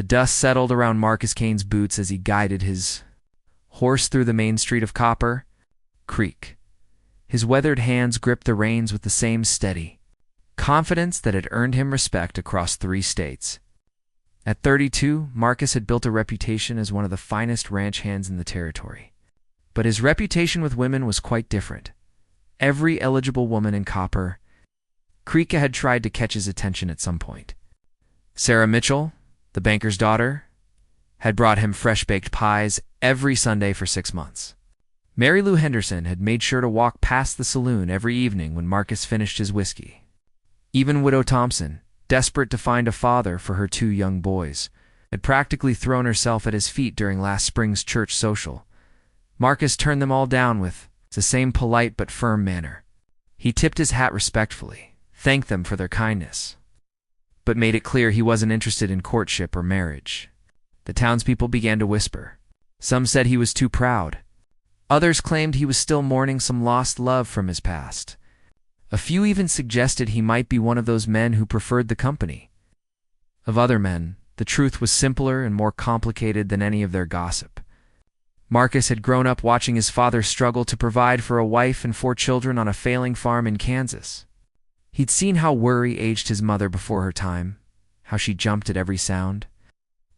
The dust settled around Marcus Kane's boots as he guided his horse through the main street of Copper Creek. His weathered hands gripped the reins with the same steady confidence that had earned him respect across 3 states. At 32, Marcus had built a reputation as one of the finest ranch hands in the territory. But his reputation with women was quite different. Every eligible woman in Copper Creek had tried to catch his attention at some point. Sarah Mitchell, the banker's daughter, had brought him fresh-baked pies every Sunday for 6 months. Mary Lou Henderson had made sure to walk past the saloon every evening when Marcus finished his whiskey. Even Widow Thompson, desperate to find a father for her 2 young boys, had practically thrown herself at his feet during last spring's church social. Marcus turned them all down with the same polite but firm manner. He tipped his hat respectfully, thanked them for their kindness, but made it clear he wasn't interested in courtship or marriage. The townspeople began to whisper. Some said he was too proud. Others claimed he was still mourning some lost love from his past. A few even suggested he might be one of those men who preferred the company of other men. The truth was simpler and more complicated than any of their gossip. Marcus had grown up watching his father struggle to provide for a wife and 4 children on a failing farm in Kansas. He'd seen how worry aged his mother before her time, how she jumped at every sound,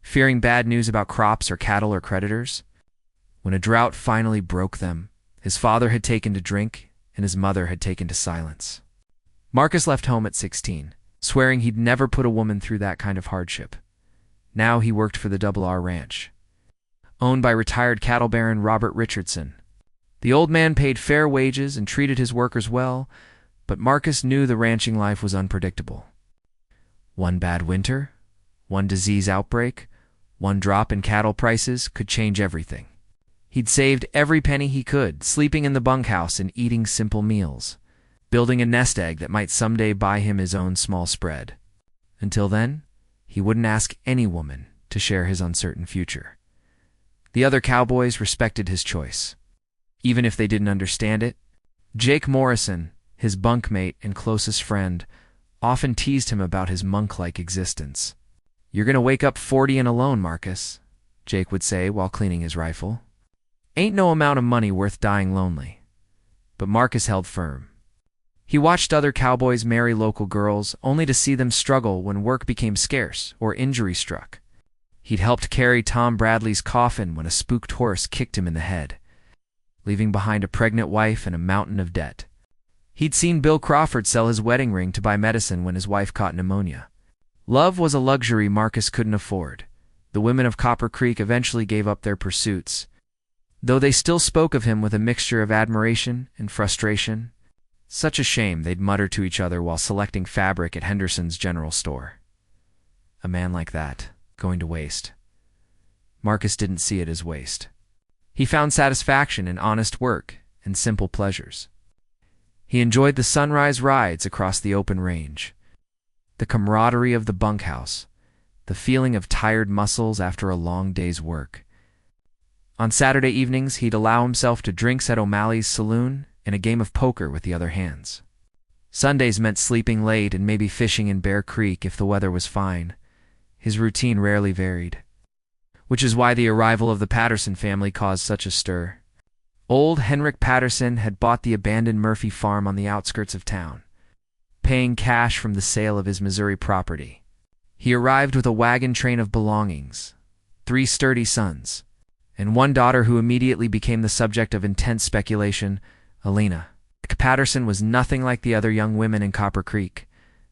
fearing bad news about crops or cattle or creditors. When a drought finally broke them, his father had taken to drink and his mother had taken to silence. Marcus left home at 16, swearing he'd never put a woman through that kind of hardship. Now he worked for the Double R Ranch, owned by retired cattle baron Robert Richardson. The old man paid fair wages and treated his workers well, but Marcus knew the ranching life was unpredictable. One bad winter, one disease outbreak, one drop in cattle prices could change everything. He'd saved every penny he could, sleeping in the bunkhouse and eating simple meals, building a nest egg that might someday buy him his own small spread. Until then, he wouldn't ask any woman to share his uncertain future. The other cowboys respected his choice, even if they didn't understand it. Jake Morrison, his bunkmate and closest friend, often teased him about his monk-like existence. "You're going to wake up 40 and alone, Marcus," Jake would say while cleaning his rifle. Ain't no amount of money worth dying lonely. But Marcus held firm. He watched other cowboys marry local girls, only to see them struggle when work became scarce or injury struck. He'd helped carry Tom Bradley's coffin when a spooked horse kicked him in the head, leaving behind a pregnant wife and a mountain of debt. He'd seen Bill Crawford sell his wedding ring to buy medicine when his wife caught pneumonia. Love was a luxury Marcus couldn't afford. The women of Copper Creek eventually gave up their pursuits, though they still spoke of him with a mixture of admiration and frustration. Such a shame, they'd mutter to each other while selecting fabric at Henderson's general store. A man like that, going to waste. Marcus didn't see it as waste. He found satisfaction in honest work and simple pleasures. He enjoyed the sunrise rides across the open range, the camaraderie of the bunkhouse, the feeling of tired muscles after a long day's work. On Saturday evenings, he'd allow himself to drinks at O'Malley's saloon and a game of poker with the other hands. Sundays meant sleeping late and maybe fishing in Bear Creek if the weather was fine. His routine rarely varied, which is why the arrival of the Patterson family caused such a stir. Old Henrik Patterson had bought the abandoned Murphy farm on the outskirts of town, paying cash from the sale of his Missouri property. He arrived with a wagon train of belongings, 3 sturdy sons, and one daughter who immediately became the subject of intense speculation, Alina. Patterson was nothing like the other young women in Copper Creek.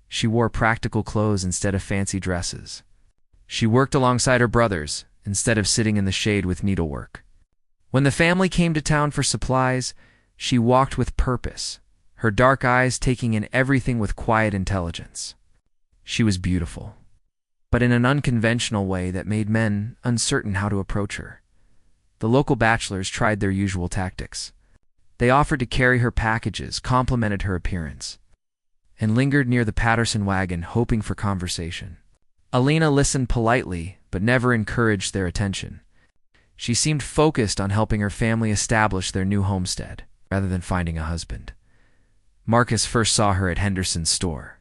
She wore practical clothes instead of fancy dresses. She worked alongside her brothers instead of sitting in the shade with needlework. When the family came to town for supplies, she walked with purpose, her dark eyes taking in everything with quiet intelligence. She was beautiful, but in an unconventional way that made men uncertain how to approach her. The local bachelors tried their usual tactics. They offered to carry her packages, complimented her appearance, and lingered near the Patterson wagon hoping for conversation. Alina listened politely, but never encouraged their attention. She seemed focused on helping her family establish their new homestead, rather than finding a husband. Marcus first saw her at Henderson's store.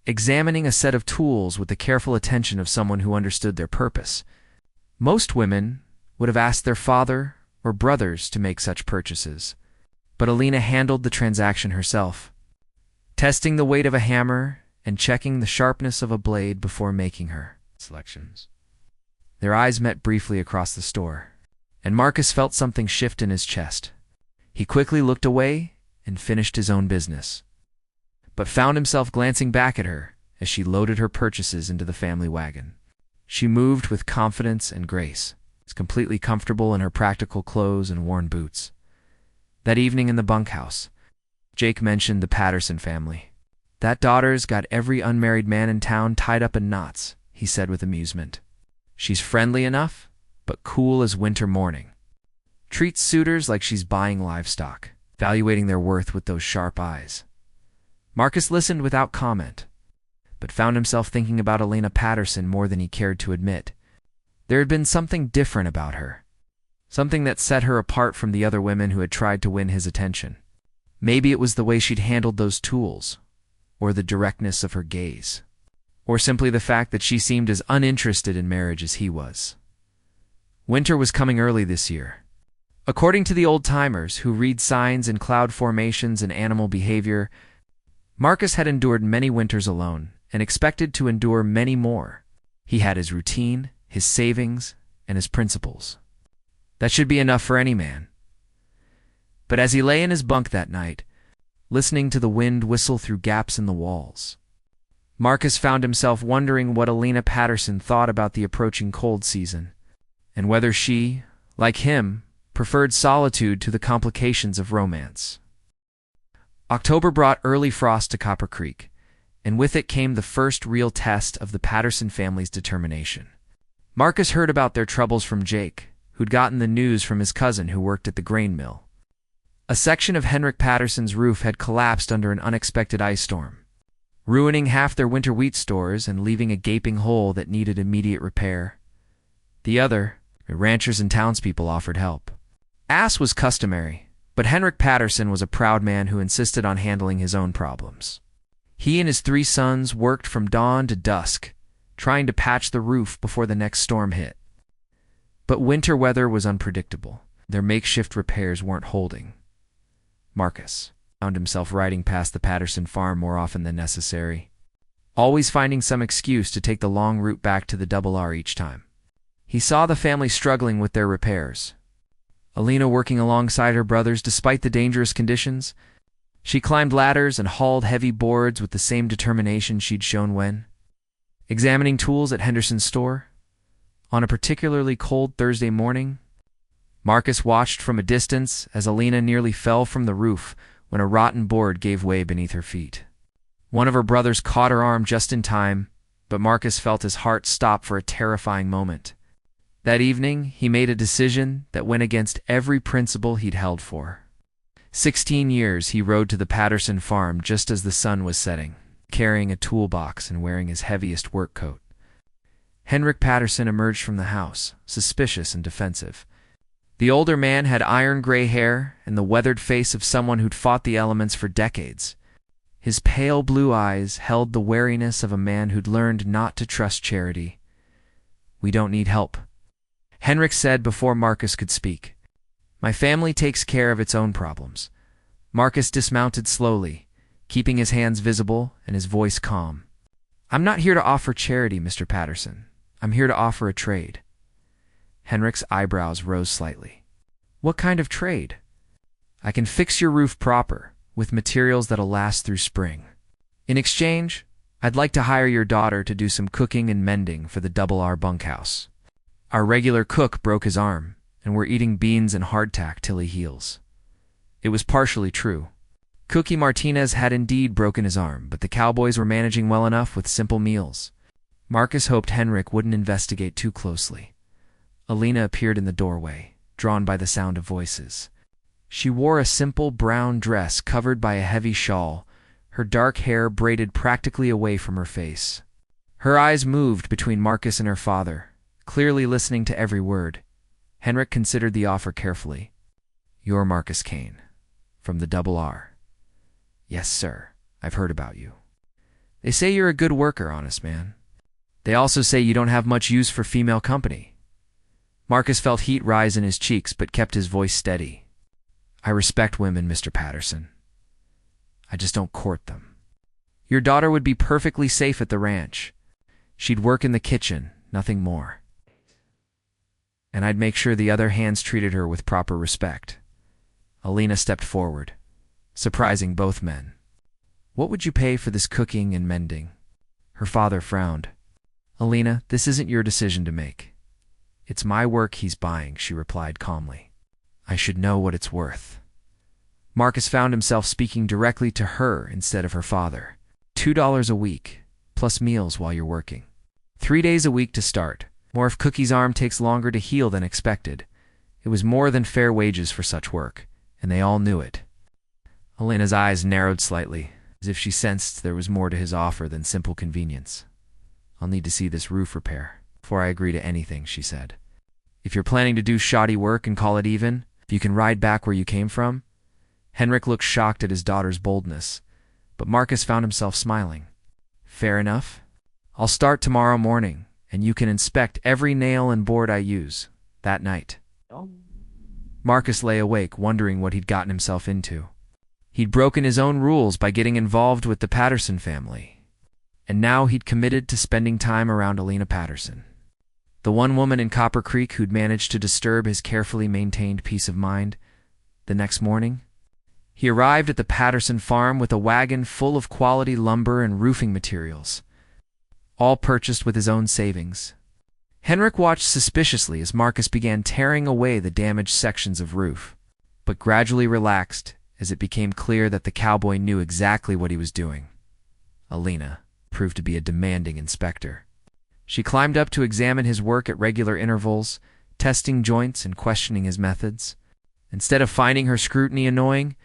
examining a set of tools with the careful attention of someone who understood their purpose. Most women would have asked their father or brothers to make such purchases, but Alina handled the transaction herself, testing the weight of a hammer and checking the sharpness of a blade before making her selections. Their eyes met briefly across the store, and Marcus felt something shift in his chest. He quickly looked away and finished his own business, but found himself glancing back at her as she loaded her purchases into the family wagon. She moved with confidence and grace, completely comfortable in her practical clothes and worn boots. That evening in the bunkhouse, Jake mentioned the Patterson family. "That daughter's got every unmarried man in town tied up in knots," he said with amusement. "She's friendly enough, but cool as winter morning. Treats suitors like she's buying livestock, evaluating their worth with those sharp eyes." Marcus listened without comment, but found himself thinking about Alina Patterson more than he cared to admit. There had been something different about her, something that set her apart from the other women who had tried to win his attention. Maybe it was the way she'd handled those tools, or the directness of her gaze, or simply the fact that she seemed as uninterested in marriage as he was. Winter was coming early this year. According to the old-timers who read signs in cloud formations and animal behavior, Marcus had endured many winters alone and expected to endure many more. He had his routine, his savings, and his principles. That should be enough for any man. But as he lay in his bunk that night, listening to the wind whistle through gaps in the walls, Marcus found himself wondering what Alina Patterson thought about the approaching cold season, and whether she, like him, preferred solitude to the complications of romance. October brought early frost to Copper Creek, and with it came the first real test of the Patterson family's determination. Marcus heard about their troubles from Jake, who'd gotten the news from his cousin who worked at the grain mill. A section of Henrik Patterson's roof had collapsed under an unexpected ice storm, ruining half their winter wheat stores and leaving a gaping hole that needed immediate repair. The other, ranchers and townspeople, offered help. As was customary, but Henrik Patterson was a proud man who insisted on handling his own problems. He and his 3 sons worked from dawn to dusk, trying to patch the roof before the next storm hit. But winter weather was unpredictable. Their makeshift repairs weren't holding. Marcus found himself riding past the Patterson farm more often than necessary, always finding some excuse to take the long route back to the Double R each time. He saw the family struggling with their repairs. Alina working alongside her brothers despite the dangerous conditions. She climbed ladders and hauled heavy boards with the same determination she'd shown when examining tools at Henderson's store. On a particularly cold Thursday morning, Marcus watched from a distance as Alina nearly fell from the roof when a rotten board gave way beneath her feet. One of her brothers caught her arm just in time, but Marcus felt his heart stop for a terrifying moment. That evening, he made a decision that went against every principle he'd held for. 16 years he rode to the Patterson farm just as the sun was setting, carrying a toolbox and wearing his heaviest work coat. Henrik Patterson emerged from the house, suspicious and defensive. The older man had iron gray hair and the weathered face of someone who'd fought the elements for decades. His pale blue eyes held the wariness of a man who'd learned not to trust charity. "We don't need help," Henrik said before Marcus could speak. "My family takes care of its own problems." Marcus dismounted slowly, keeping his hands visible and his voice calm. "I'm not here to offer charity, Mr. Patterson. I'm here to offer a trade." Henrik's eyebrows rose slightly. "What kind of trade?" "I can fix your roof proper, with materials that'll last through spring. In exchange, I'd like to hire your daughter to do some cooking and mending for the Double R bunkhouse. Our regular cook broke his arm, and we're eating beans and hardtack till he heals." It was partially true. Cookie Martinez had indeed broken his arm, but the Cowboys were managing well enough with simple meals. Marcus hoped Henrik wouldn't investigate too closely. Alina appeared in the doorway, drawn by the sound of voices. She wore a simple brown dress covered by a heavy shawl, her dark hair braided practically away from her face. Her eyes moved between Marcus and her father, clearly listening to every word. Henrik considered the offer carefully. "You're Marcus Kane, from the Double R." "Yes, sir. I've heard about you." They say you're a good worker, honest man. They also say you don't have much use for female company. Marcus felt heat rise in his cheeks but kept his voice steady. I respect women, Mr. Patterson. I just don't court them. Your daughter would be perfectly safe at the ranch. She'd work in the kitchen, nothing more. And I'd make sure the other hands treated her with proper respect. Alina stepped forward, surprising both men. What would you pay for this cooking and mending? Her father frowned. Alina, this isn't your decision to make. It's my work he's buying, she replied calmly. I should know what it's worth. Marcus found himself speaking directly to her instead of her father. $2 a week, plus meals while you're working. 3 days a week to start. More if Cookie's arm takes longer to heal than expected. It was more than fair wages for such work, and they all knew it. Alina's eyes narrowed slightly, as if she sensed there was more to his offer than simple convenience. I'll need to see this roof repair before I agree to anything, she said. If you're planning to do shoddy work and call it even, if you can ride back where you came from. Henrik looked shocked at his daughter's boldness, but Marcus found himself smiling. Fair enough. I'll start tomorrow morning, and you can inspect every nail and board I use that night. Marcus lay awake, wondering what he'd gotten himself into. He'd broken his own rules by getting involved with the Patterson family, and now he'd committed to spending time around Alina Patterson, the one woman in Copper Creek who'd managed to disturb his carefully maintained peace of mind. The next morning, he arrived at the Patterson farm with a wagon full of quality lumber and roofing materials, all purchased with his own savings. Henrik watched suspiciously as Marcus began tearing away the damaged sections of roof, but gradually relaxed as it became clear that the cowboy knew exactly what he was doing. Alina proved to be a demanding inspector. She climbed up to examine his work at regular intervals, testing joints and questioning his methods. Instead of finding her scrutiny annoying,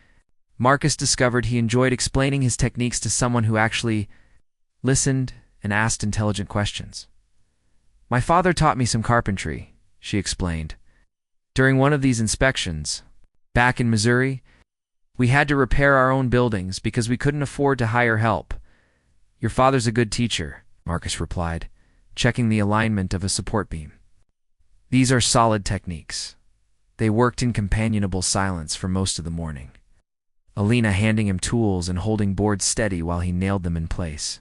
Marcus discovered he enjoyed explaining his techniques to someone who actually listened and asked intelligent questions. My father taught me some carpentry, she explained. During one of these inspections, back in Missouri, we had to repair our own buildings because we couldn't afford to hire help. Your father's a good teacher, Marcus replied, checking the alignment of a support beam. These are solid techniques. They worked in companionable silence for most of the morning, Alina handing him tools and holding boards steady while he nailed them in place.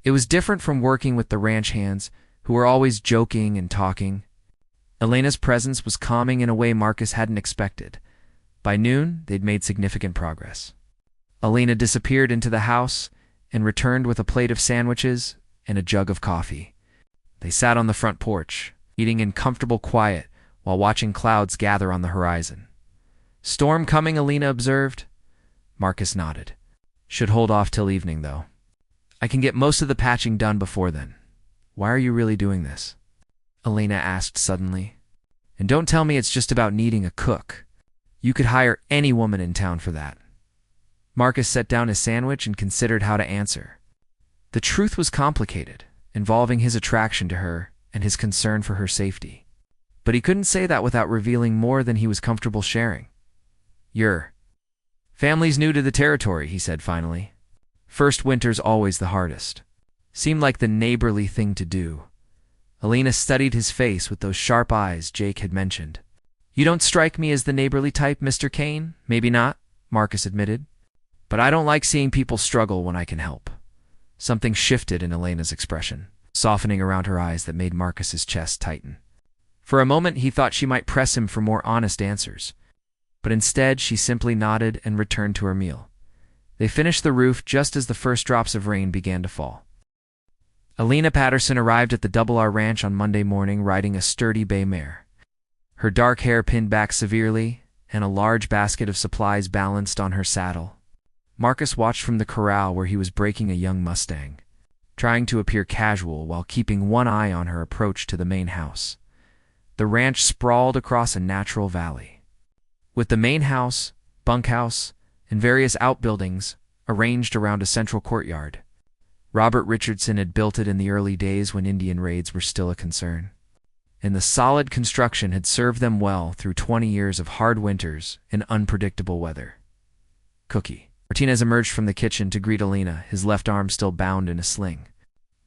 It was different from working with the ranch hands, who were always joking and talking. Alina's presence was calming in a way Marcus hadn't expected. By noon, they'd made significant progress. Alina disappeared into the house and returned with a plate of sandwiches and a jug of coffee. They sat on the front porch, eating in comfortable quiet while watching clouds gather on the horizon. Storm coming, Alina observed. Marcus nodded. Should hold off till evening, though. I can get most of the patching done before then. Why are you really doing this? Alina asked suddenly. And don't tell me it's just about needing a cook. You could hire any woman in town for that. Marcus set down his sandwich and considered how to answer. The truth was complicated, involving his attraction to her and his concern for her safety. But he couldn't say that without revealing more than he was comfortable sharing. Your family's new to the territory, he said finally. First winter's always the hardest. Seemed like the neighborly thing to do. Alina studied his face with those sharp eyes Jake had mentioned. You don't strike me as the neighborly type, Mr. Kane. Maybe not, Marcus admitted. But I don't like seeing people struggle when I can help. Something shifted in Alina's expression, softening around her eyes that made Marcus's chest tighten. For a moment he thought she might press him for more honest answers, but instead she simply nodded and returned to her meal. They finished the roof just as the first drops of rain began to fall. Alina Patterson arrived at the Double R Ranch on Monday morning riding a sturdy bay mare. Her dark hair pinned back severely, and a large basket of supplies balanced on her saddle. Marcus watched from the corral where he was breaking a young Mustang, trying to appear casual while keeping one eye on her approach to the main house. The ranch sprawled across a natural valley, with the main house, bunkhouse, and various outbuildings arranged around a central courtyard. Robert Richardson had built it in the early days when Indian raids were still a concern, and the solid construction had served them well through 20 years of hard winters and unpredictable weather. Cookie. Martinez emerged from the kitchen to greet Alina, his left arm still bound in a sling.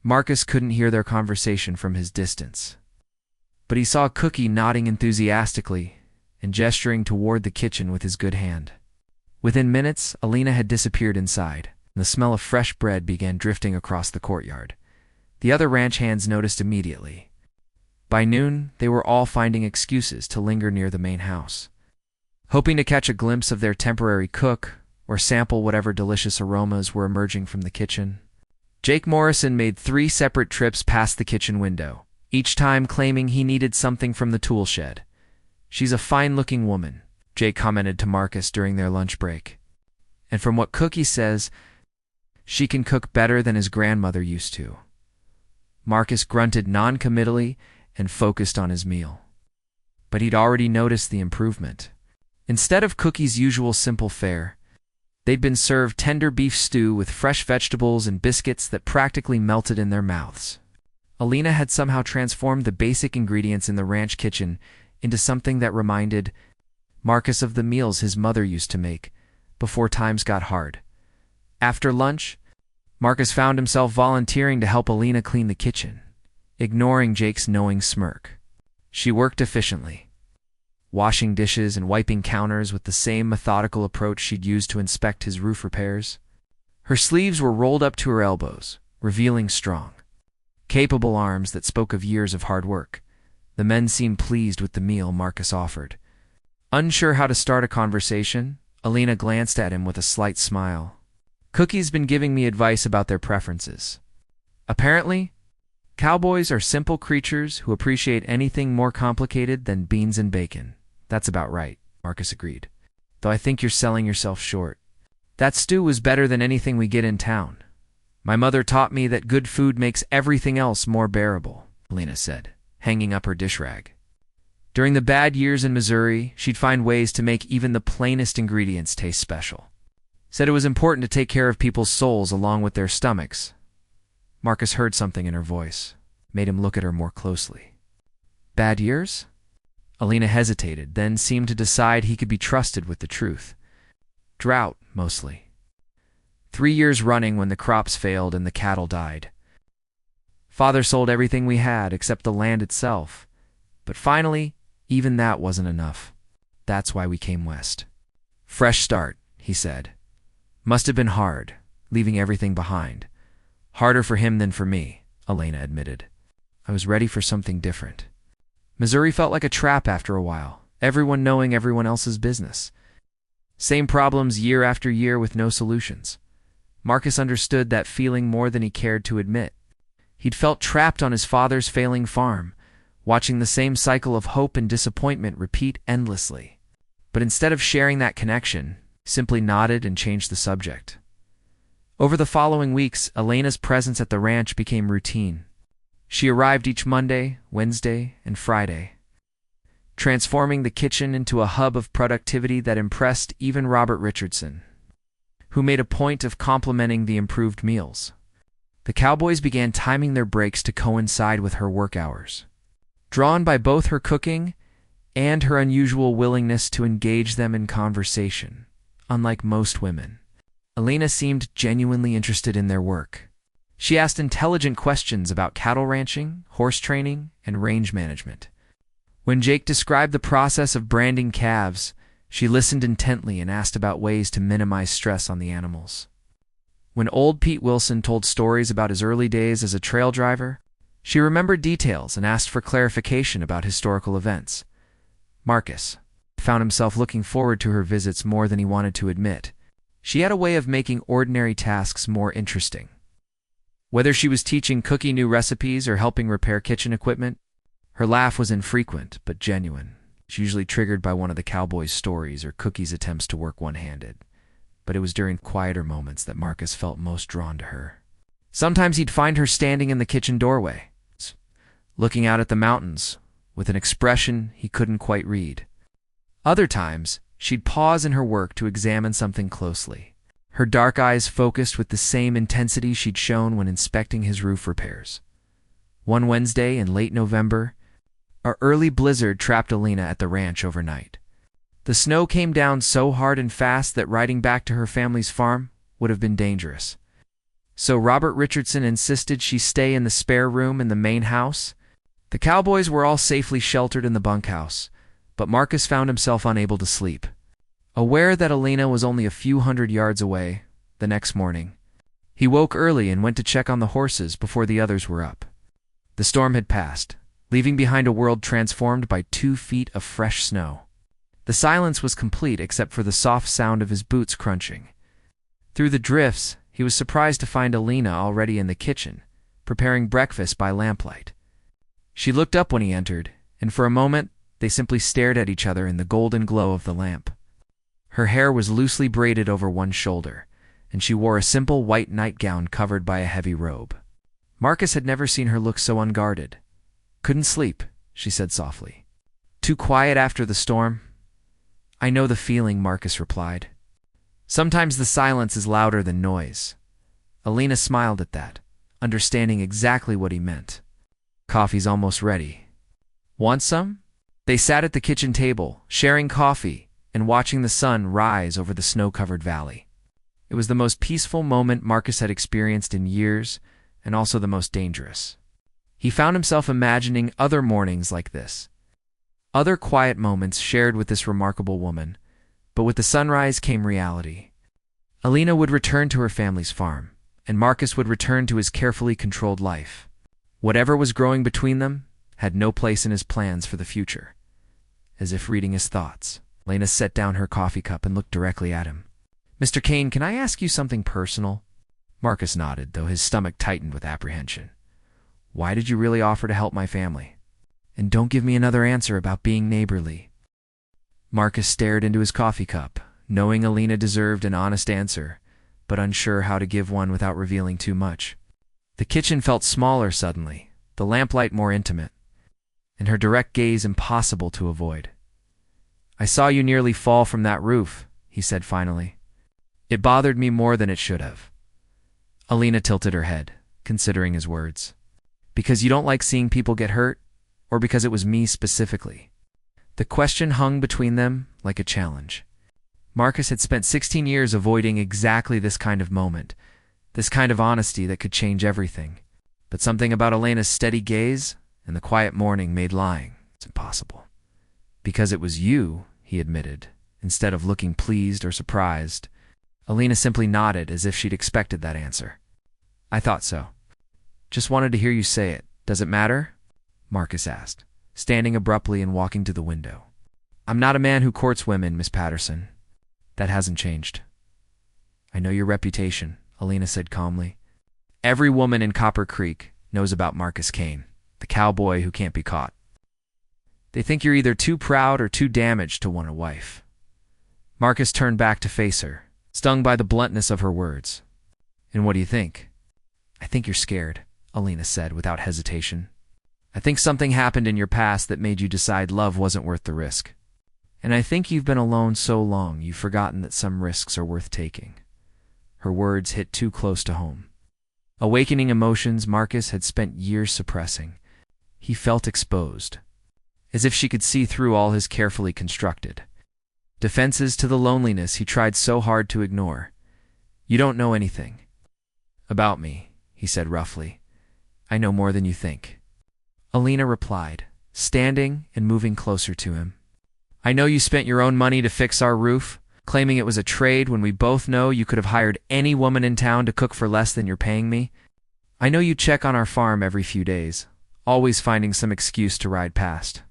Marcus couldn't hear their conversation from his distance, but he saw Cookie nodding enthusiastically and gesturing toward the kitchen with his good hand. Within minutes, Alina had disappeared inside, and the smell of fresh bread began drifting across the courtyard. The other ranch hands noticed immediately. By noon, they were all finding excuses to linger near the main house, hoping to catch a glimpse of their temporary cook or sample whatever delicious aromas were emerging from the kitchen. Jake Morrison made 3 separate trips past the kitchen window, each time claiming he needed something from the tool shed. "She's a fine-looking woman," Jake commented to Marcus during their lunch break. "And from what Cookie says, she can cook better than his grandmother used to." Marcus grunted non-committally and focused on his meal. But he'd already noticed the improvement. Instead of Cookie's usual simple fare, they'd been served tender beef stew with fresh vegetables and biscuits that practically melted in their mouths. Alina had somehow transformed the basic ingredients in the ranch kitchen into something that reminded Marcus of the meals his mother used to make before times got hard. After lunch, Marcus found himself volunteering to help Alina clean the kitchen, ignoring Jake's knowing smirk. She worked efficiently, washing dishes and wiping counters with the same methodical approach she'd used to inspect his roof repairs. Her sleeves were rolled up to her elbows, revealing strong, capable arms that spoke of years of hard work. The men seemed pleased with the meal Marcus offered. Unsure how to start a conversation, Alina glanced at him with a slight smile. "Cookie's been giving me advice about their preferences. Apparently, cowboys are simple creatures who appreciate anything more complicated than beans and bacon." "That's about right," Marcus agreed. "Though I think you're selling yourself short. That stew was better than anything we get in town. My mother taught me that good food makes everything else more bearable," Alina said, hanging up her dish rag. During the bad years in Missouri, she'd find ways to make even the plainest ingredients taste special. Said it was important to take care of people's souls along with their stomachs. Marcus heard something in her voice, made him look at her more closely. "Bad years?" Alina hesitated, then seemed to decide he could be trusted with the truth. "Drought, mostly. 3 years running when the crops failed and the cattle died. Father sold everything we had except the land itself. But finally, even that wasn't enough. That's why we came west." "Fresh start," he said. "Must have been hard, leaving everything behind." "Harder for him than for me," Alina admitted. "I was ready for something different." Missouri felt like a trap after a while, everyone knowing everyone else's business. Same problems year after year with no solutions. Marcus understood that feeling more than he cared to admit. He'd felt trapped on his father's failing farm, watching the same cycle of hope and disappointment repeat endlessly. But instead of sharing that connection, simply nodded and changed the subject. Over the following weeks, Alina's presence at the ranch became routine. She arrived each Monday, Wednesday, and Friday, transforming the kitchen into a hub of productivity that impressed even Robert Richardson, who made a point of complimenting the improved meals. The Cowboys began timing their breaks to coincide with her work hours. Drawn by both her cooking and her unusual willingness to engage them in conversation, unlike most women, Alina seemed genuinely interested in their work. She asked intelligent questions about cattle ranching, horse training, and range management. When Jake described the process of branding calves, she listened intently and asked about ways to minimize stress on the animals. When old Pete Wilson told stories about his early days as a trail driver, she remembered details and asked for clarification about historical events. Marcus found himself looking forward to her visits more than he wanted to admit. She had a way of making ordinary tasks more interesting. Whether she was teaching Cookie new recipes or helping repair kitchen equipment, her laugh was infrequent but genuine. She usually triggered by one of the Cowboys' stories or Cookie's attempts to work one-handed. But it was during quieter moments that Marcus felt most drawn to her. Sometimes he'd find her standing in the kitchen doorway, looking out at the mountains with an expression he couldn't quite read. Other times, she'd pause in her work to examine something closely, her dark eyes focused with the same intensity she'd shown when inspecting his roof repairs. One Wednesday in late November, an early blizzard trapped Alina at the ranch overnight. The The snow came down so hard and fast that riding back to her family's farm would have been dangerous. So Robert Richardson insisted she stay in the spare room in the main house. The cowboys were all safely sheltered in the bunkhouse, but Marcus found himself unable to sleep. Aware that Elena was only a few hundred yards away, the next morning, he woke early and went to check on the horses before the others were up. The storm had passed, leaving behind a world transformed by 2 feet of fresh snow. The silence was complete except for the soft sound of his boots crunching. Through the drifts, he was surprised to find Elena already in the kitchen, preparing breakfast by lamplight. She looked up when he entered, and for a moment they simply stared at each other in the golden glow of the lamp. Her hair was loosely braided over one shoulder, and she wore a simple white nightgown covered by a heavy robe. Marcus had never seen her look so unguarded. "Couldn't sleep," she said softly. "Too quiet after the storm?" "I know the feeling," Marcus replied. "Sometimes the silence is louder than noise." Elena smiled at that, understanding exactly what he meant. "Coffee's almost ready. Want some?" They sat at the kitchen table, sharing coffee and watching the sun rise over the snow-covered valley. It was the most peaceful moment Marcus had experienced in years, and also the most dangerous. He found himself imagining other mornings like this, other quiet moments shared with this remarkable woman. But with the sunrise came reality. Elena would return to her family's farm, and Marcus would return to his carefully controlled life. Whatever was growing between them had no place in his plans for the future. As if reading his thoughts, Elena set down her coffee cup and looked directly at him. "Mr. Kane, can I ask you something personal?" Marcus nodded, though his stomach tightened with apprehension. "Why did you really offer to help my family? And don't give me another answer about being neighborly." Marcus stared into his coffee cup, knowing Elena deserved an honest answer, but unsure how to give one without revealing too much. The kitchen felt smaller suddenly, the lamplight more intimate, and her direct gaze impossible to avoid. "I saw you nearly fall from that roof," he said finally. "It bothered me more than it should have." Elena tilted her head, considering his words. "Because you don't like seeing people get hurt, or because it was me specifically?" The question hung between them like a challenge. Marcus had spent 16 years avoiding exactly this kind of moment, this kind of honesty that could change everything. But something about Elena's steady gaze and the quiet morning made lying impossible. "Because it was you," he admitted, instead of looking pleased or surprised. Elena simply nodded as if she'd expected that answer. "I thought so. Just wanted to hear you say it. Does it matter?" Marcus asked, standing abruptly and walking to the window. "I'm not a man who courts women, Miss Patterson. That hasn't changed." "I know your reputation," Elena said calmly. "Every woman in Copper Creek knows about Marcus Kane, the cowboy who can't be caught. They think you're either too proud or too damaged to want a wife." Marcus turned back to face her, stung by the bluntness of her words. "And what do you think?" "I think you're scared," Elena said without hesitation. "I think something happened in your past that made you decide love wasn't worth the risk. And I think you've been alone so long you've forgotten that some risks are worth taking." Her words hit too close to home. Awakening emotions Marcus had spent years suppressing. He felt exposed, as if she could see through all his carefully constructed defenses to the loneliness he tried so hard to ignore. "You don't know anything about me," he said roughly. "I know more than you think." Elena replied, standing and moving closer to him. "I know you spent your own money to fix our roof, claiming it was a trade when we both know you could have hired any woman in town to cook for less than you're paying me. I know you check on our farm every few days, always finding some excuse to ride past.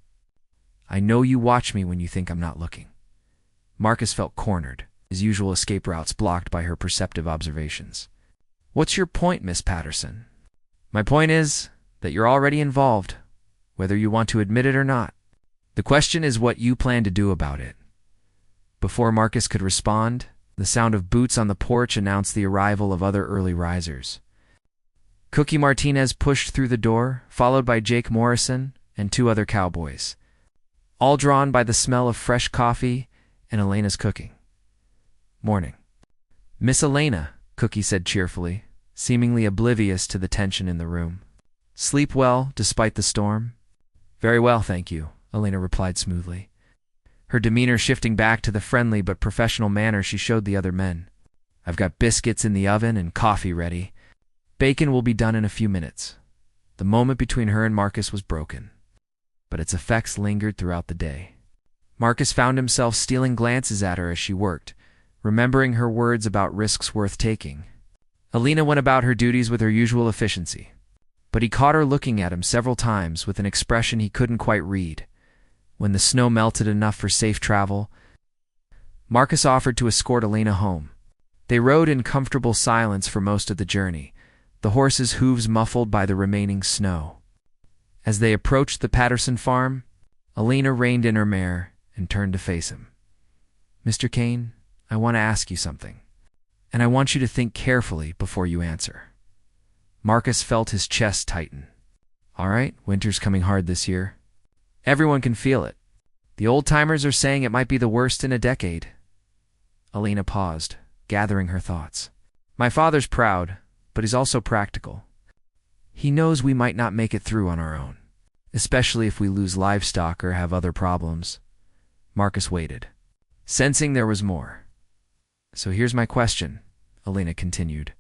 I know you watch me when you think I'm not looking." Marcus felt cornered, his usual escape routes blocked by her perceptive observations. "What's your point, Miss Patterson?" "My point is that you're already involved, whether you want to admit it or not. The question is what you plan to do about it." Before Marcus could respond, the sound of boots on the porch announced the arrival of other early risers. Cookie Martinez pushed through the door, followed by Jake Morrison and 2 other cowboys, all drawn by the smell of fresh coffee and Elena's cooking. "Morning." "Miss Elena," Cookie said cheerfully, seemingly oblivious to the tension in the room. "Sleep well, despite the storm?" "Very well, thank you," Elena replied smoothly. her demeanor shifting back to the friendly but professional manner she showed the other men. "I've got biscuits in the oven and coffee ready. Bacon will be done in a few minutes." The moment between her and Marcus was broken, but its effects lingered throughout the day. Marcus found himself stealing glances at her as she worked, remembering her words about risks worth taking. Alina went about her duties with her usual efficiency, but he caught her looking at him several times with an expression he couldn't quite read. When the snow melted enough for safe travel, Marcus offered to escort Alina home. They rode in comfortable silence for most of the journey, the horses' hooves muffled by the remaining snow. As they approached the Patterson farm, Alina reined in her mare and turned to face him. "Mr. Kane, I want to ask you something, and I want you to think carefully before you answer." Marcus felt his chest tighten. "All right, winter's coming hard this year. Everyone can feel it. The old-timers are saying it might be the worst in a decade." Alina paused, gathering her thoughts. "My father's proud, but he's also practical. He knows we might not make it through on our own, especially if we lose livestock or have other problems." Marcus waited, sensing there was more. "So here's my question," Alina continued,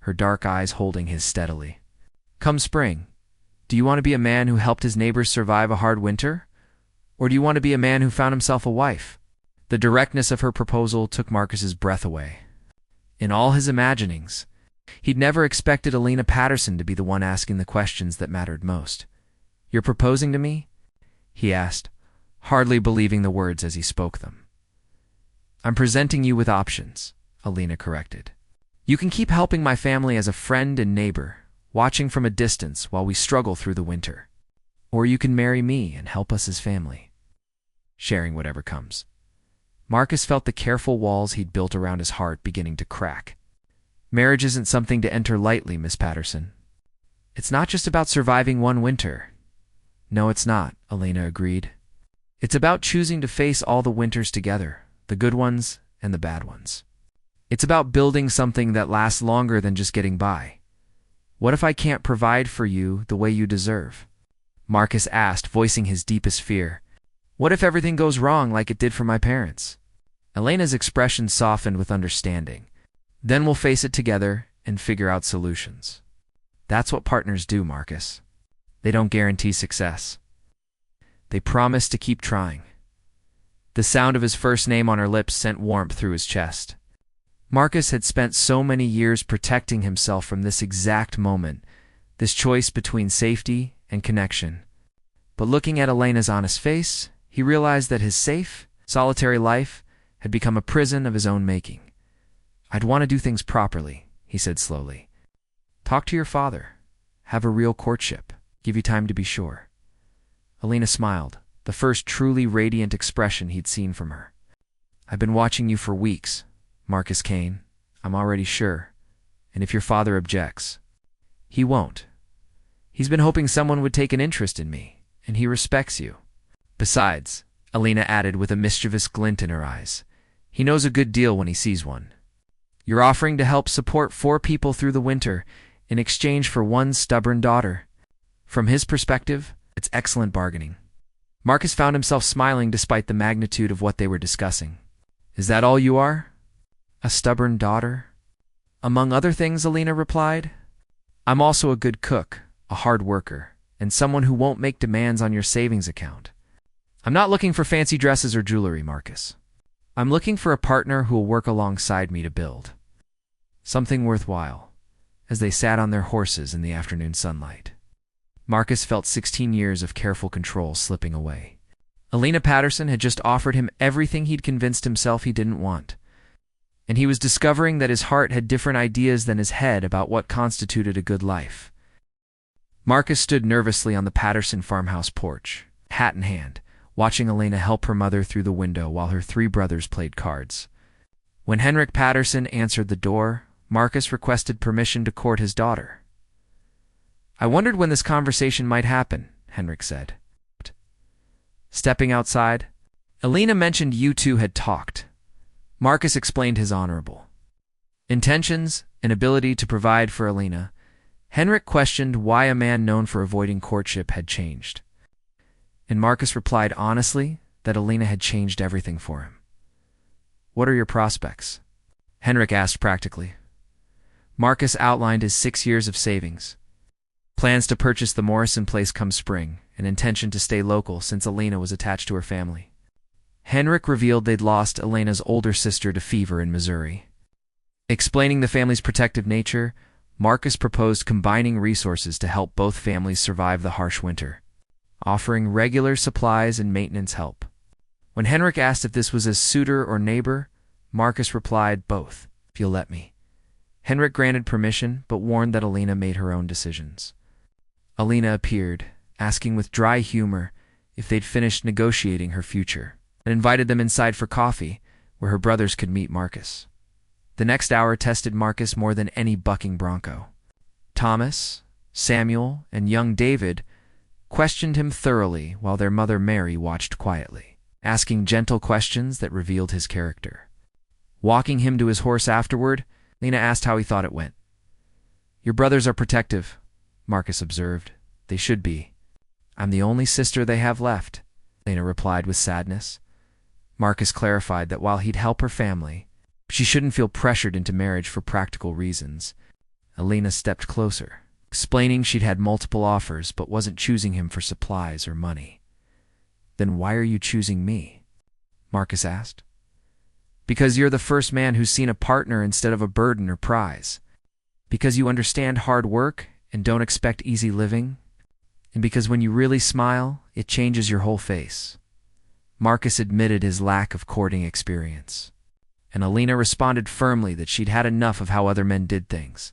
her dark eyes holding his steadily. "Come spring, do you want to be a man who helped his neighbors survive a hard winter? Or do you want to be a man who found himself a wife?" The directness of her proposal took Marcus's breath away. In all his imaginings, he'd never expected Alina Patterson to be the one asking the questions that mattered most. "You're proposing to me?" he asked, hardly believing the words as he spoke them. "I'm presenting you with options," Alina corrected. "You can keep helping my family as a friend and neighbor, watching from a distance while we struggle through the winter. Or you can marry me and help us as family, sharing whatever comes." Marcus felt the careful walls he'd built around his heart beginning to crack. "Marriage isn't something to enter lightly, Miss Patterson. It's not just about surviving one winter." "No, it's not," Alina agreed. "It's about choosing to face all the winters together, the good ones and the bad ones. It's about building something that lasts longer than just getting by." "What if I can't provide for you the way you deserve?" Marcus asked, voicing his deepest fear. "What if everything goes wrong like it did for my parents?" Alina's expression softened with understanding. "Then we'll face it together and figure out solutions. That's what partners do, Marcus. They don't guarantee success. They promise to keep trying." The sound of his first name on her lips sent warmth through his chest. Marcus had spent so many years protecting himself from this exact moment, this choice between safety and connection. But looking at Alina's honest face, he realized that his safe, solitary life had become a prison of his own making. "I'd want to do things properly," he said slowly. "Talk to your father. Have a real courtship. Give you time to be sure." Alina smiled, the first truly radiant expression he'd seen from her. "I've been watching you for weeks, Marcus Kane. I'm already sure. And if your father objects, he won't. He's been hoping someone would take an interest in me, and he respects you. Besides," Alina added with a mischievous glint in her eyes, "he knows a good deal when he sees one. You're offering to help support 4 people through the winter in exchange for one stubborn daughter. From his perspective, it's excellent bargaining." Marcus found himself smiling despite the magnitude of what they were discussing. "Is that all you are? A stubborn daughter?" "Among other things," Alina replied. "I'm also a good cook, a hard worker, and someone who won't make demands on your savings account. I'm not looking for fancy dresses or jewelry, Marcus. I'm looking for a partner who will work alongside me to build something worthwhile," as they sat on their horses in the afternoon sunlight. Marcus felt 16 years of careful control slipping away. Alina Patterson had just offered him everything he'd convinced himself he didn't want. And he was discovering that his heart had different ideas than his head about what constituted a good life. Marcus stood nervously on the Patterson farmhouse porch, hat in hand, watching Alina help her mother through the window while her 3 brothers played cards. When Henrik Patterson answered the door, Marcus requested permission to court his daughter. "I wondered when this conversation might happen," Henrik said. Stepping outside, Alina mentioned you two had talked. Marcus explained his honorable intentions and ability to provide for Alina. Henrik questioned why a man known for avoiding courtship had changed. And Marcus replied honestly that Alina had changed everything for him. "What are your prospects?" Henrik asked practically. Marcus outlined his 6 years of savings. Plans to purchase the Morrison place come spring, an intention to stay local since Alina was attached to her family. Henrik revealed they'd lost Elena's older sister to fever in Missouri. Explaining the family's protective nature, Marcus proposed combining resources to help both families survive the harsh winter, offering regular supplies and maintenance help. When Henrik asked if this was a suitor or neighbor, Marcus replied, "Both, if you'll let me." Henrik granted permission, but warned that Alina made her own decisions. Alina appeared, asking with dry humor if they'd finished negotiating her future, and invited them inside for coffee, where her brothers could meet Marcus. The next hour tested Marcus more than any bucking bronco. Thomas, Samuel, and young David questioned him thoroughly while their mother Mary watched quietly, asking gentle questions that revealed his character. Walking him to his horse afterward, Lena asked how he thought it went. "Your brothers are protective," Marcus observed. "They should be. I'm the only sister they have left," Lena replied with sadness. Marcus clarified that while he'd help her family, she shouldn't feel pressured into marriage for practical reasons. Alina stepped closer, explaining she'd had multiple offers but wasn't choosing him for supplies or money. "Then why are you choosing me?" Marcus asked. "Because you're the first man who's seen a partner instead of a burden or prize. Because you understand hard work and don't expect easy living. And because when you really smile, it changes your whole face." Marcus admitted his lack of courting experience, and Alina responded firmly that she'd had enough of how other men did things.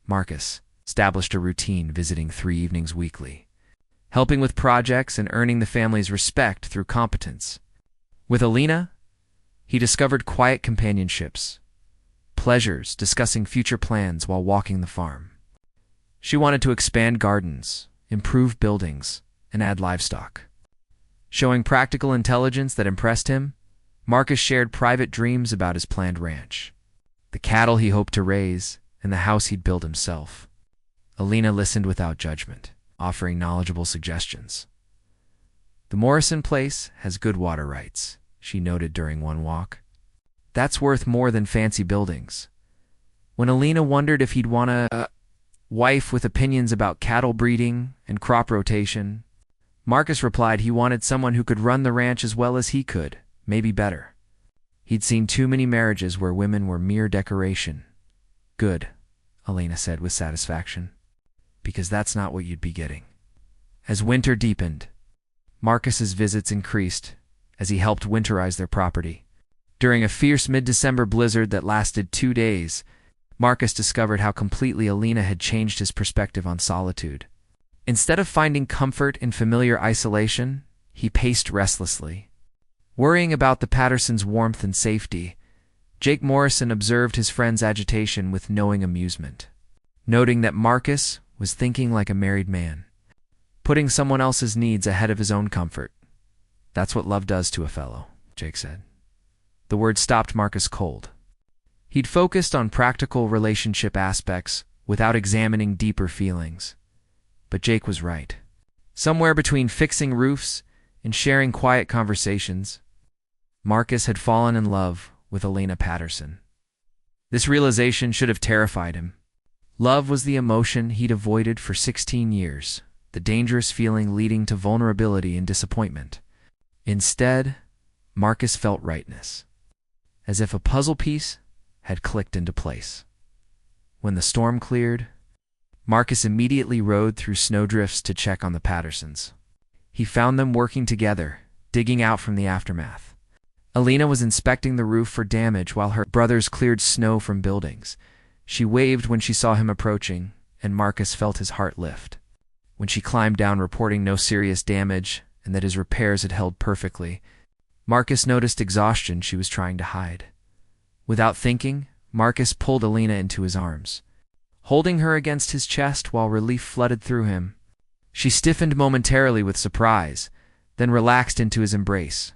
Marcus established a routine, visiting 3 evenings weekly, helping with projects and earning the family's respect through competence. With Alina, he discovered quiet companionships, pleasures discussing future plans while walking the farm. She wanted to expand gardens, improve buildings, and add livestock. Showing practical intelligence that impressed him, Marcus shared private dreams about his planned ranch, the cattle he hoped to raise, and the house he'd build himself. Alina listened without judgment, offering knowledgeable suggestions. "The Morrison place has good water rights," she noted during one walk. "That's worth more than fancy buildings." When Alina wondered if he'd want a wife with opinions about cattle breeding and crop rotation, Marcus replied he wanted someone who could run the ranch as well as he could, maybe better. He'd seen too many marriages where women were mere decoration. "Good," Alina said with satisfaction, "because that's not what you'd be getting." As winter deepened, Marcus's visits increased as he helped winterize their property. During a fierce mid-December blizzard that lasted 2 days, Marcus discovered how completely Alina had changed his perspective on solitude. Instead of finding comfort in familiar isolation, he paced restlessly. Worrying about the Pattersons' warmth and safety, Jake Morrison observed his friend's agitation with knowing amusement, noting that Marcus was thinking like a married man, putting someone else's needs ahead of his own comfort. "That's what love does to a fellow," Jake said. The word stopped Marcus cold. He'd focused on practical relationship aspects without examining deeper feelings. But Jake was right. Somewhere between fixing roofs and sharing quiet conversations, Marcus had fallen in love with Alina Patterson. This realization should have terrified him. Love was the emotion he'd avoided for 16 years, the dangerous feeling leading to vulnerability and disappointment. Instead, Marcus felt rightness, as if a puzzle piece had clicked into place. When the storm cleared, Marcus immediately rode through snowdrifts to check on the Pattersons. He found them working together, digging out from the aftermath. Alina was inspecting the roof for damage while her brothers cleared snow from buildings. She waved when she saw him approaching, and Marcus felt his heart lift. When she climbed down reporting no serious damage and that his repairs had held perfectly, Marcus noticed exhaustion she was trying to hide. Without thinking, Marcus pulled Alina into his arms, holding her against his chest while relief flooded through him. She stiffened momentarily with surprise, then relaxed into his embrace,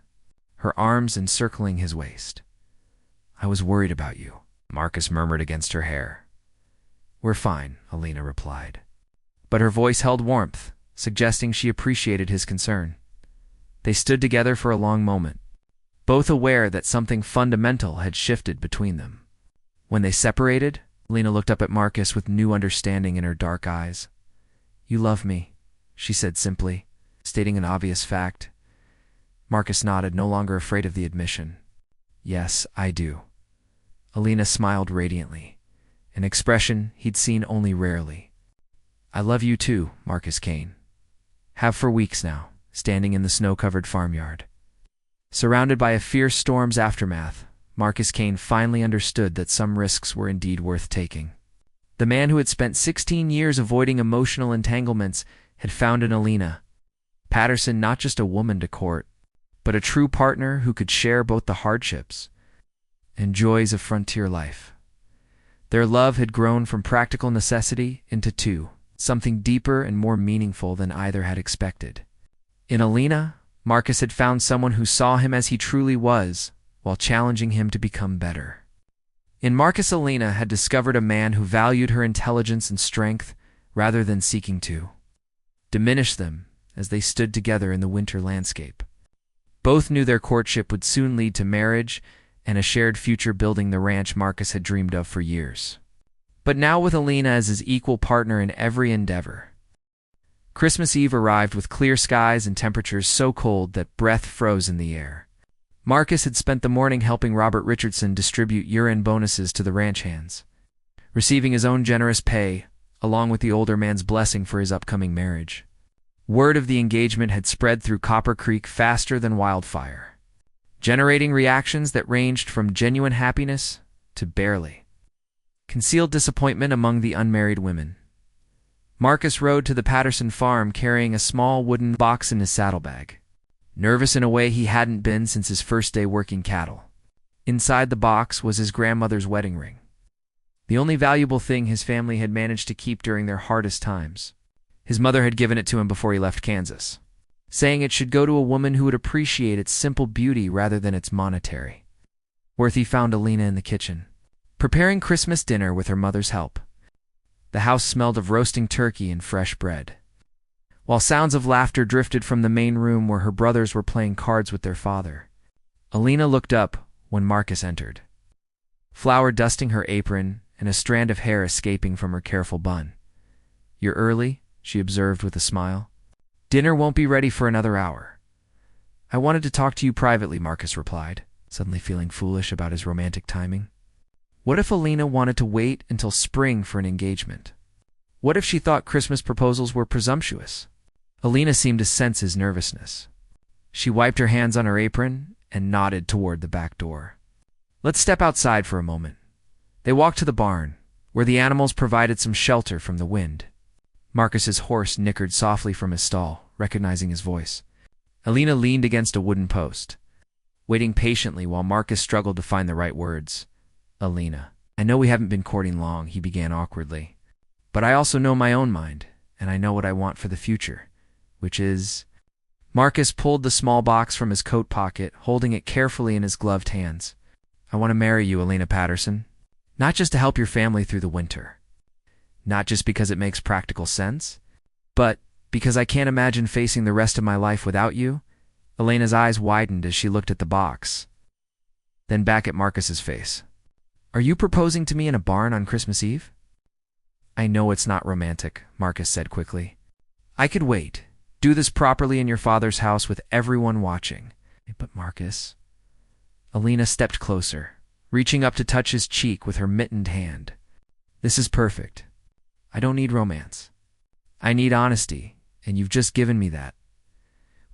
her arms encircling his waist. "I was worried about you," Marcus murmured against her hair. "We're fine," Alina replied. But her voice held warmth, suggesting she appreciated his concern. They stood together for a long moment, both aware that something fundamental had shifted between them. When they separated, Alina looked up at Marcus with new understanding in her dark eyes. "You love me," she said simply, stating an obvious fact. Marcus nodded, no longer afraid of the admission. "Yes, I do." Alina smiled radiantly, an expression he'd seen only rarely. "I love you too, Marcus Kane. Have for weeks now," standing in the snow-covered farmyard. Surrounded by a fierce storm's aftermath, Marcus Kane finally understood that some risks were indeed worth taking. The man who had spent 16 years avoiding emotional entanglements had found in Alina Patterson not just a woman to court, but a true partner who could share both the hardships and joys of frontier life. Their love had grown from practical necessity into something deeper and more meaningful than either had expected. In Alina, Marcus had found someone who saw him as he truly was, while challenging him to become better. In Marcus, Alina had discovered a man who valued her intelligence and strength rather than seeking to diminish them as they stood together in the winter landscape. Both knew their courtship would soon lead to marriage and a shared future building the ranch Marcus had dreamed of for years. But now with Alina as his equal partner in every endeavor. Christmas Eve arrived with clear skies and temperatures so cold that breath froze in the air. Marcus had spent the morning helping Robert Richardson distribute year-end bonuses to the ranch hands, receiving his own generous pay, along with the older man's blessing for his upcoming marriage. Word of the engagement had spread through Copper Creek faster than wildfire, generating reactions that ranged from genuine happiness to barely concealed disappointment among the unmarried women. Marcus rode to the Patterson farm carrying a small wooden box in his saddlebag, nervous in a way he hadn't been since his first day working cattle. Inside the box was his grandmother's wedding ring, the only valuable thing his family had managed to keep during their hardest times. His mother had given it to him before he left Kansas, saying it should go to a woman who would appreciate its simple beauty rather than its monetary worth. He found Alina in the kitchen, preparing Christmas dinner with her mother's help. The house smelled of roasting turkey and fresh bread, while sounds of laughter drifted from the main room where her brothers were playing cards with their father. Alina looked up when Marcus entered, flour dusting her apron and a strand of hair escaping from her careful bun. "You're early," she observed with a smile. "Dinner won't be ready for another hour." "I wanted to talk to you privately," Marcus replied, suddenly feeling foolish about his romantic timing. What if Alina wanted to wait until spring for an engagement? What if she thought Christmas proposals were presumptuous? Alina seemed to sense his nervousness. She wiped her hands on her apron and nodded toward the back door. "Let's step outside for a moment." They walked to the barn, where the animals provided some shelter from the wind. Marcus's horse nickered softly from his stall, recognizing his voice. Alina leaned against a wooden post, waiting patiently while Marcus struggled to find the right words. "Alina, I know we haven't been courting long," he began awkwardly, "but I also know my own mind, and I know what I want for the future, which is—" Marcus pulled the small box from his coat pocket, holding it carefully in his gloved hands. "I want to marry you, Alina Patterson. Not just to help your family through the winter. Not just because it makes practical sense, but because I can't imagine facing the rest of my life without you." Alina's eyes widened as she looked at the box, then back at Marcus's face. "Are you proposing to me in a barn on Christmas Eve?" "I know it's not romantic," Marcus said quickly. "I could wait. Do this properly in your father's house with everyone watching." "But Marcus—" Alina stepped closer, reaching up to touch his cheek with her mittened hand. "This is perfect. I don't need romance. I need honesty, and you've just given me that."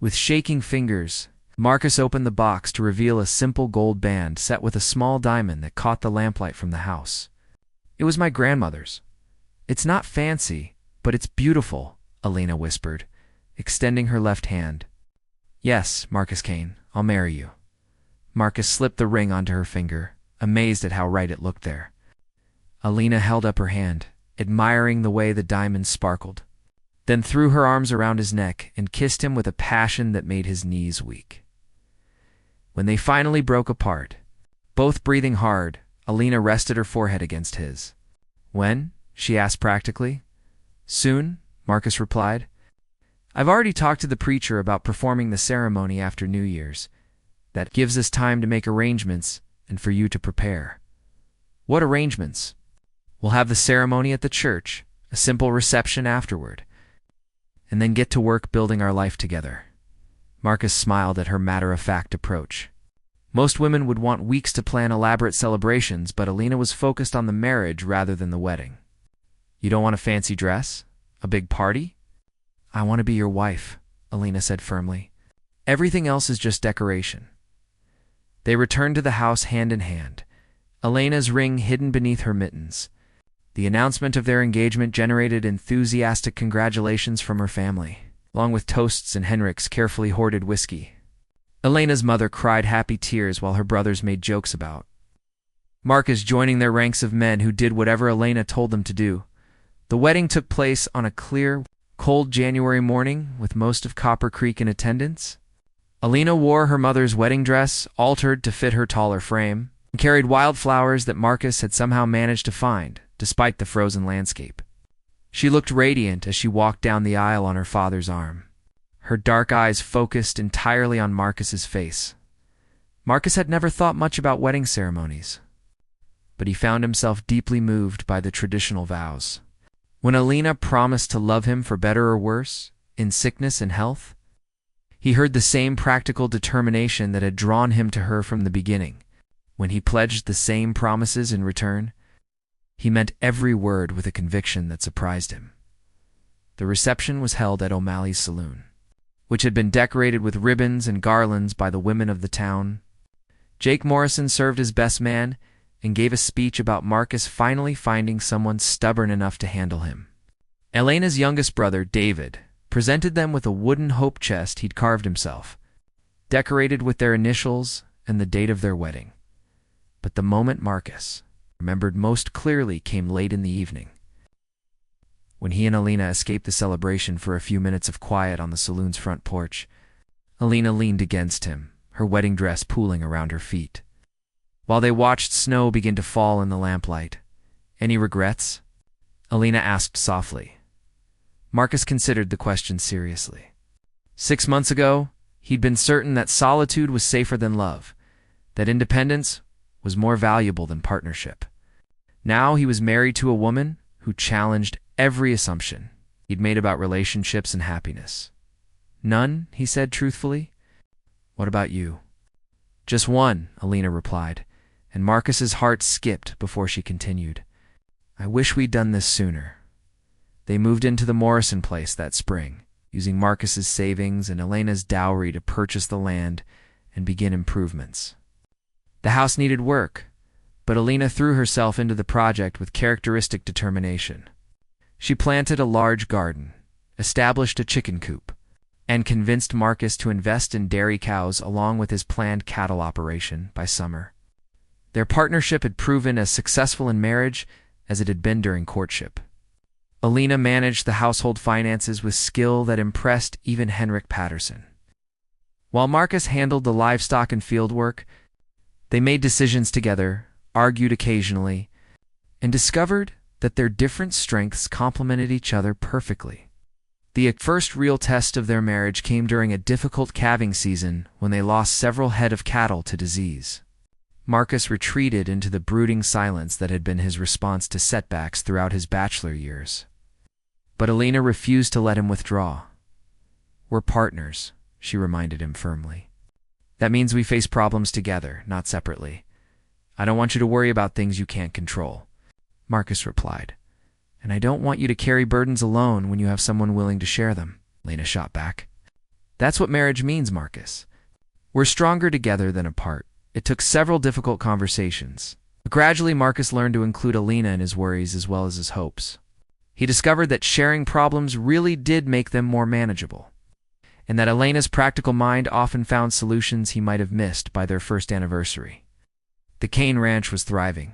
With shaking fingers, Marcus opened the box to reveal a simple gold band set with a small diamond that caught the lamplight from the house. "It was my grandmother's. It's not fancy, but it's beautiful," Alina whispered, extending her left hand. "Yes, Marcus Kane, I'll marry you." Marcus slipped the ring onto her finger, amazed at how right it looked there. Alina held up her hand, admiring the way the diamond sparkled, then threw her arms around his neck and kissed him with a passion that made his knees weak. When they finally broke apart, both breathing hard, Alina rested her forehead against his. "When?" she asked practically. "Soon," Marcus replied. I've already talked to the preacher about performing the ceremony after New Year's. That gives us time to make arrangements and for you to prepare. What arrangements? We'll have the ceremony at the church, a simple reception afterward, and then get to work building our life together. Marcus smiled at her matter-of-fact approach. Most women would want weeks to plan elaborate celebrations, but Alina was focused on the marriage rather than the wedding. You don't want a fancy dress? A big party? I want to be your wife, Alina said firmly. Everything else is just decoration. They returned to the house hand in hand, Elena's ring hidden beneath her mittens. The announcement of their engagement generated enthusiastic congratulations from her family, along with toasts and Henrik's carefully hoarded whiskey. Elena's mother cried happy tears while her brothers made jokes about Marcus joining their ranks of men who did whatever Elena told them to do. The wedding took place on a clear, cold January morning with most of Copper Creek in attendance. Alina wore her mother's wedding dress, altered to fit her taller frame, and carried wildflowers that Marcus had somehow managed to find, despite the frozen landscape. She looked radiant as she walked down the aisle on her father's arm, her dark eyes focused entirely on Marcus's face. Marcus had never thought much about wedding ceremonies, but he found himself deeply moved by the traditional vows. When Alina promised to love him for better or worse, in sickness and health, he heard the same practical determination that had drawn him to her from the beginning. When he pledged the same promises in return, he meant every word with a conviction that surprised him. The reception was held at O'Malley's saloon, which had been decorated with ribbons and garlands by the women of the town. Jake Morrison served as best man and gave a speech about Marcus finally finding someone stubborn enough to handle him. Elena's youngest brother, David, presented them with a wooden hope chest he'd carved himself, decorated with their initials and the date of their wedding. But the moment Marcus remembered most clearly came late in the evening, when he and Alina escaped the celebration for a few minutes of quiet on the saloon's front porch. Alina leaned against him, her wedding dress pooling around her feet, while they watched snow begin to fall in the lamplight. Any regrets? Alina asked softly. Marcus considered the question seriously. 6 months ago, he'd been certain that solitude was safer than love, that independence was more valuable than partnership. Now he was married to a woman who challenged every assumption he'd made about relationships and happiness. None, he said truthfully. What about you? Just one, Alina replied, and Marcus's heart skipped before she continued. I wish we'd done this sooner. They moved into the Morrison place that spring, using Marcus's savings and Elena's dowry to purchase the land and begin improvements. The house needed work, but Alina threw herself into the project with characteristic determination. She planted a large garden, established a chicken coop, and convinced Marcus to invest in dairy cows along with his planned cattle operation by summer. Their partnership had proven as successful in marriage as it had been during courtship. Alina managed the household finances with skill that impressed even Henrik Patterson. While Marcus handled the livestock and field work, they made decisions together, argued occasionally, and discovered that their different strengths complemented each other perfectly. The first real test of their marriage came during a difficult calving season when they lost several head of cattle to disease. Marcus retreated into the brooding silence that had been his response to setbacks throughout his bachelor years. But Alina refused to let him withdraw. We're partners, she reminded him firmly. That means we face problems together, not separately. I don't want you to worry about things you can't control, Marcus replied. And I don't want you to carry burdens alone when you have someone willing to share them, Alina shot back. That's what marriage means, Marcus. We're stronger together than apart. It took several difficult conversations. But gradually, Marcus learned to include Alina in his worries as well as his hopes. He discovered that sharing problems really did make them more manageable, and that Elena's practical mind often found solutions he might have missed by their first anniversary. The Kane Ranch was thriving.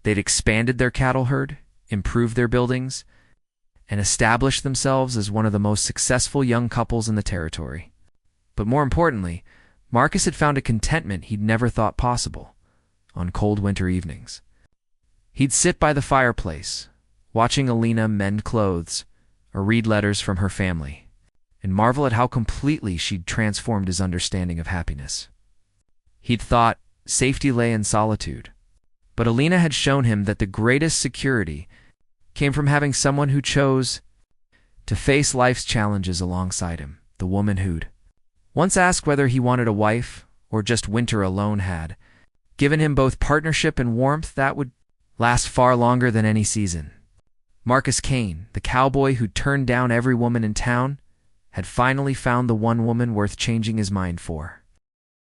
They'd expanded their cattle herd, improved their buildings, and established themselves as one of the most successful young couples in the territory. But more importantly, Marcus had found a contentment he'd never thought possible on cold winter evenings. He'd sit by the fireplace, watching Alina mend clothes or read letters from her family, and marvel at how completely she'd transformed his understanding of happiness. He'd thought safety lay in solitude, but Alina had shown him that the greatest security came from having someone who chose to face life's challenges alongside him. The woman who'd once asked whether he wanted a wife or just winter alone had given him both partnership and warmth that would last far longer than any season. Marcus Kane, the cowboy who turned down every woman in town, had finally found the one woman worth changing his mind for.